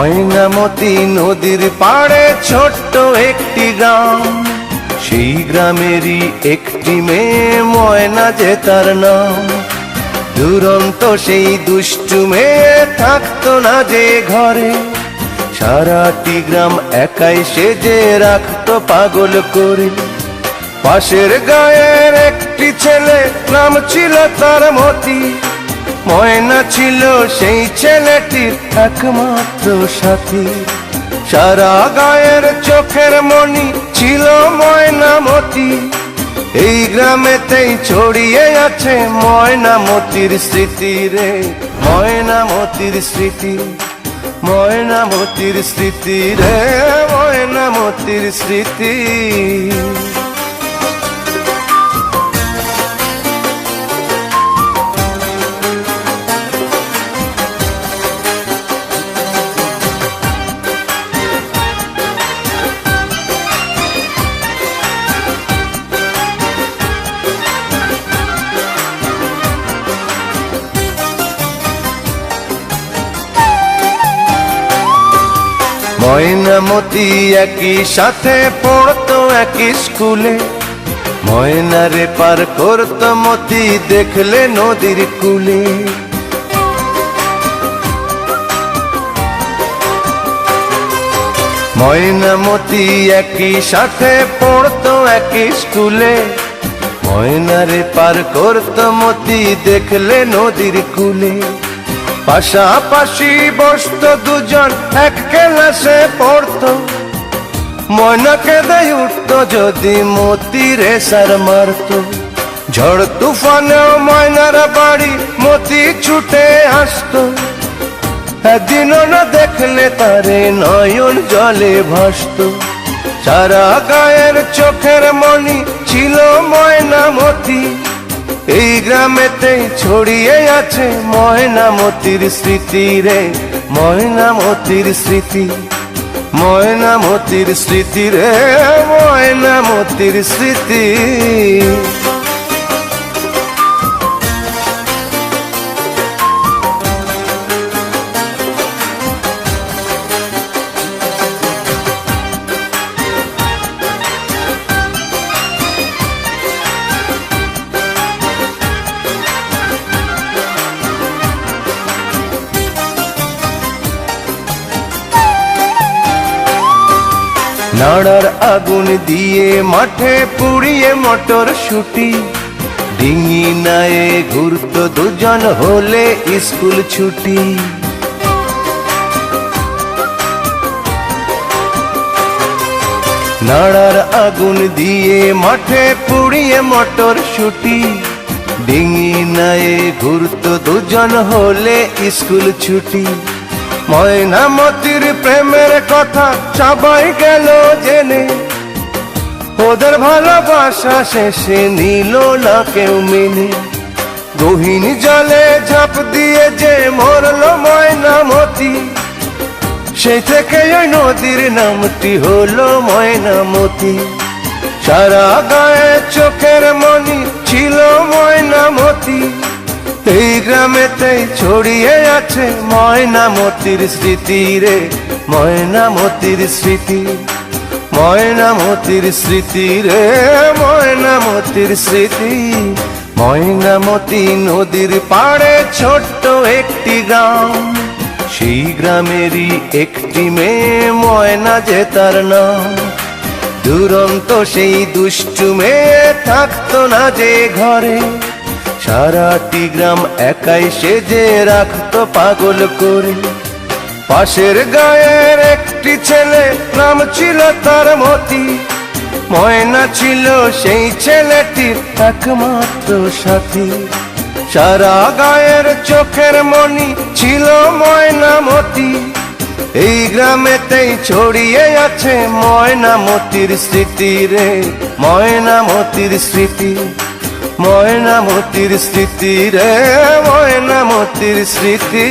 ময়নামতি নদীর পাড়ে ছোট্ট একটি গ্রাম, সেই গ্রামেরই একটি মেয়ে ময়না যে তার নাম। দুরন্ত সেই দুষ্টু মেয়ে থাকতো না যে ঘরে, সারাটি গ্রাম একাই সেজে রাখতো পাগল করে। পাশের গায়ের একটি ছেলে, নাম ছিল তার মতি। ময়না ছিল সেই ছেলেটির একমাত্র সাথী, সারা গায়ের চোখের মণি ছিল ময়নামতি। এই গ্রামেতেই ছড়িয়ে আছে ময়নামতির স্মৃতি রে, ময়নামতির স্মৃতি, ময়নামতির স্মৃতি রে, ময়নামতির স্মৃতি। ময়নামতি একই সাথে পড়তো একই স্কুলে, ময়নারে পার করতো মতি দেখলে নদীর কূলে। ময়নামতি একই সাথে পড়তো একই স্কুলে, ময়নারে পার করতো মতি দেখলে নদীর কূলে। পাশাপাশি বসতো দুজন এক ক্লাসে পড়তো, ময়নাকে দেয় উঠতো যদি মতি রেসার মারতো। ঝড় তুফানেও ময়নার বাড়ি মতি ছুটে আসতো, একদিনও না দেখলে তারে নয়ন জলে ভাসতো। সারা গায়ের চোখের মণি ছিল ময়নামতি, এই গ্রামেতেই ছড়িয়ে আছে ময়নামতির স্মৃতি রে, ময়নামতির স্মৃতি, ময়নামতির স্মৃতি রে, ময়নামতির স্মৃতি। নাড়ার আগুন দিয়ে মাঠে পুড়িয়ে মটর শুটি, ডিঙি নায়ে ঘুরতো দুজন হলে স্কুল ছুটি। নাড়ার আগুন দিয়ে মাঠে পুড়িয়ে মটর শুটি, ডিঙি নায়ে ঘুরতো দুজন হলে স্কুল ছুটি। ময়নামতির প্রেমের কথা সবাই গেল জেনে, ওদের ভালোবাসা শেষে নিল না কেউ মেনে। গহীন জলে ঝাঁপ দিয়ে যে মরল ময়নামতি, সেই থেকে ওই নদীর নামটি হলো ময়নামতি। সারা গায়ে চোখের মণি ছিল ময়নামতি, এই গ্রামেতেই ছড়িয়ে আছে ময়নামতির স্মৃতি রে, ময়নামতির স্মৃতি, ময়নামতির স্মৃতি রে, ময়নামতির স্মৃতি। ময়নামতি নদীর পাড়ে ছোট্ট একটি গ্রাম, সেই গ্রামেরই একটি মেয়ে ময়না যে তার নাম। দুরন্ত সেই দুষ্টু মেয়ে থাকতো না যে ঘরে, সারাটি গ্রাম একাই সেজে রাখতো পাগল করে। পাশের গায়ের একটি ছেলে, নাম ছিল তার মতি। ময়না ছিল সেই ছেলেটির একমাত্র সাথী, সারা গায়ের চোখের মণি ছিল ময়নামতি। এই গ্রামেতেই ছড়িয়ে আছে ময়নামতির স্মৃতি রে, ময়নামতির স্মৃতি, ময়নামতির স্মৃতি রে, ময়নামতির স্মৃতি।